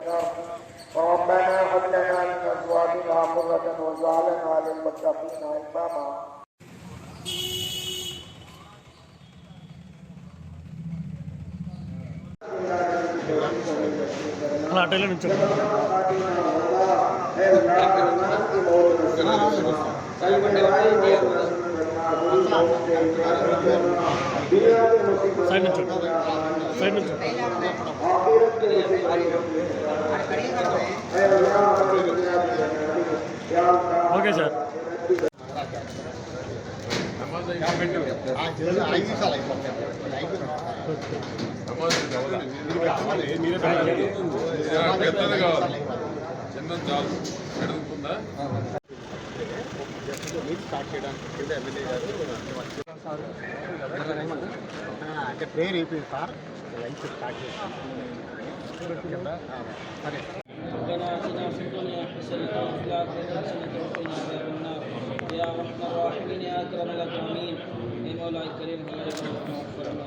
ربنا هب لنا من ازواجنا قرة واجعلنا للمتقين اماما. Okay sir. చిన్న చాలు ఎడుతుందా అంటే ప్రేయర్ అయిపోయింది సార్, లైఫ్ స్టార్ట్ చేస్తాం. సరే. ربنا آتنا في الدنيا حسنة وفي الآخرة حسنة وقنا عذاب النار يا أرحم الراحمين يا أكرم الأكرمين اے مولا کریم ہمارے معاف فرما،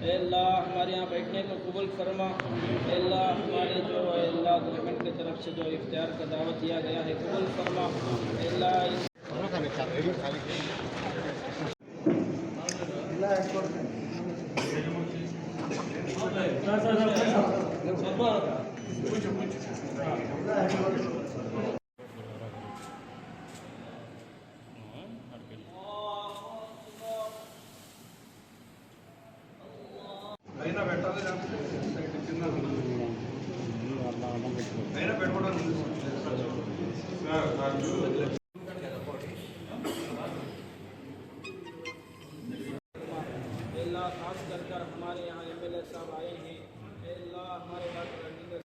اے اللہ ہمارے یہاں بیٹھنے کو قبول فرما، اے اللہ ہمارے جو اے اللہ گورنمنٹ کی طرف سے جو افطار کا دعوت دیا گیا ہے قبول فرما، اے اللہ اللہ خاص کر ہمارے یہاں MLA صاحب آئے ہیں، اے اللہ ہمارے ڈاکٹر رنجیندر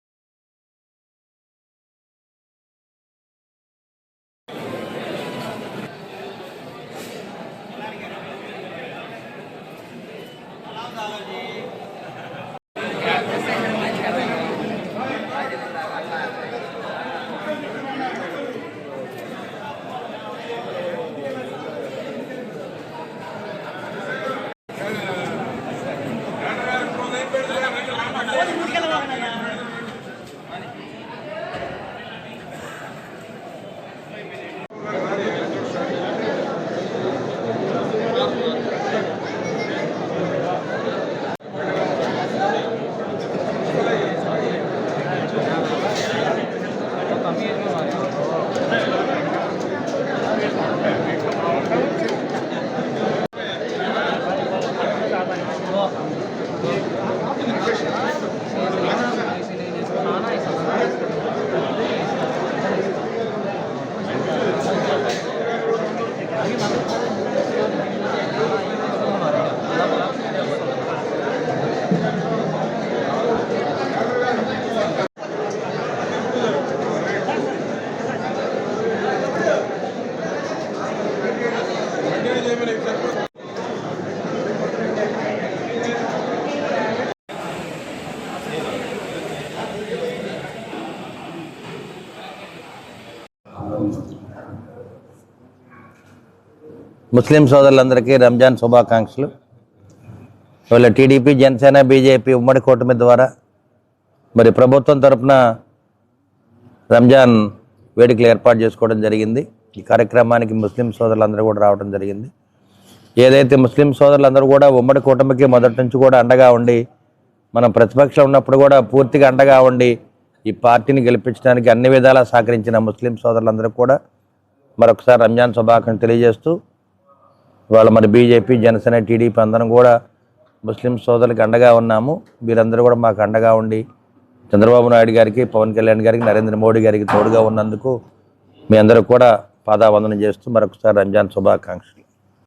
ముస్లిం సోదరులందరికీ రంజాన్ శుభాకాంక్షలు. ఇవాళ టీడీపీ, జనసేన, బీజేపీ ఉమ్మడి కూటమి ద్వారా మరి ప్రభుత్వం తరఫున రంజాన్ వేడుకలు ఏర్పాటు చేసుకోవడం జరిగింది. ఈ కార్యక్రమానికి ముస్లిం సోదరులందరూ కూడా రావడం జరిగింది. ఏదైతే ముస్లిం సోదరులందరూ కూడా ఉమ్మడి కూటమికి మొదటి నుంచి కూడా అండగా ఉండి, మనం ప్రతిపక్షంలో ఉన్నప్పుడు కూడా పూర్తిగా అండగా ఉండి ఈ పార్టీని గెలిపించడానికి అన్ని విధాలా సహకరించిన ముస్లిం సోదరులందరూ కూడా మరొకసారి రంజాన్ శుభాకాంక్షలు తెలియజేస్తూ, ఇవాళ మరి బీజేపీ, జనసేన, టీడీపీ అందరం కూడా ముస్లిం సోదరులకు అండగా ఉన్నాము. వీరందరూ కూడా మాకు అండగా ఉండి చంద్రబాబు నాయుడు గారికి, పవన్ కళ్యాణ్ గారికి, నరేంద్ర మోడీ గారికి తోడుగా ఉన్నందుకు మీ అందరూ కూడా పాదావందనం చేస్తూ మరొకసారి రంజాన్ శుభాకాంక్షలు.